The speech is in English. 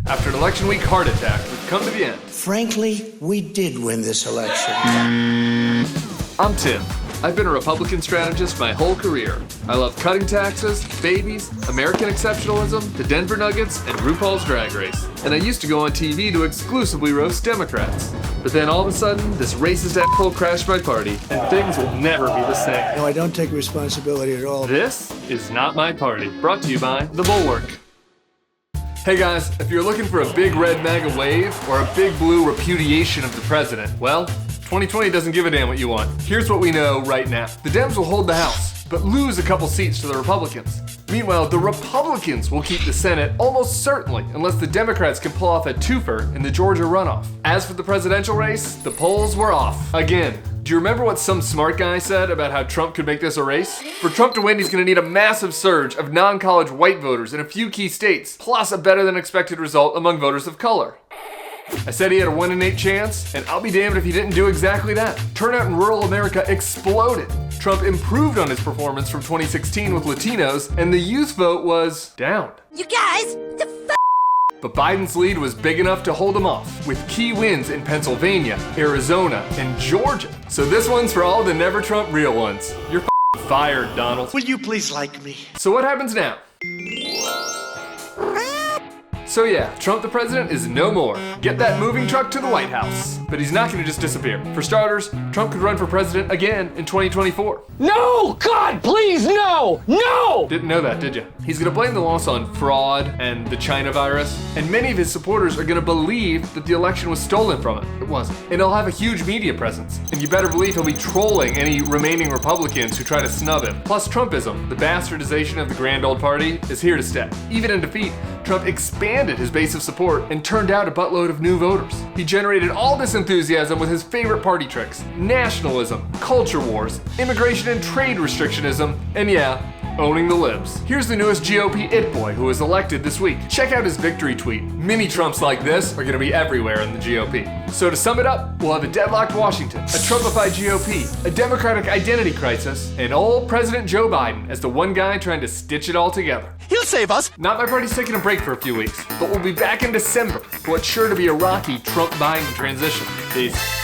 After an election week heart attack, we've come to the end. Frankly, we did win this election. I'm Tim. I've been a Republican strategist my whole career. I love cutting taxes, babies, American exceptionalism, the Denver Nuggets, and RuPaul's Drag Race. And I used to go on TV to exclusively roast Democrats. But then all of a sudden, this racist asshole crashed my party, and things will never be the same. No, I don't take responsibility at all. This is Not My Party, brought to you by The Bulwark. Hey guys, if you're looking for a big red MAGA wave or a big blue repudiation of the president, well, 2020 doesn't give a damn what you want. Here's what we know right now. The Dems will hold the House, but lose a couple seats to the Republicans. Meanwhile, the Republicans will keep the Senate almost certainly, unless the Democrats can pull off a twofer in the Georgia runoff. As for the presidential race, the polls were off. Again. Do you remember what some smart guy said about how Trump could make this a race? For Trump to win, he's going to need a massive surge of non-college white voters in a few key states, plus a better than expected result among voters of color. I said he had a 1 in 8 chance, and I'll be damned if he didn't do exactly that. Turnout in rural America exploded. Trump improved on his performance from 2016 with Latinos, and the youth vote was down. You guys, the But Biden's lead was big enough to hold him off, with key wins in Pennsylvania, Arizona, and Georgia. So this one's for all the never Trump real ones. You're fired, Donald. Will you please like me? So what happens now? So yeah, Trump the president is no more. Get that moving truck to the White House. But he's not gonna just disappear. For starters, Trump could run for president again in 2024. No! God, please, no! No! Didn't know that, did you? He's gonna blame the loss on fraud and the China virus, and many of his supporters are gonna believe that the election was stolen from him. It wasn't. And he'll have a huge media presence. And you better believe he'll be trolling any remaining Republicans who try to snub him. Plus Trumpism, the bastardization of the grand old party, is here to stay. Even in defeat, Trump expanded his base of support and turned out a buttload of new voters. He generated all this enthusiasm with his favorite party tricks: nationalism, culture wars, immigration and trade restrictionism, and yeah, owning the libs. Here's the newest GOP it boy who was elected this week. Check out his victory tweet. Mini Trumps like this are gonna be everywhere in the GOP. So to sum it up, we'll have a deadlocked Washington, a Trumpified GOP, a Democratic identity crisis, and old President Joe Biden as the one guy trying to stitch it all together. He'll save us. Not My Party's taking a break for a few weeks, but we'll be back in December for what's sure to be a rocky Trump-Biden transition. Peace.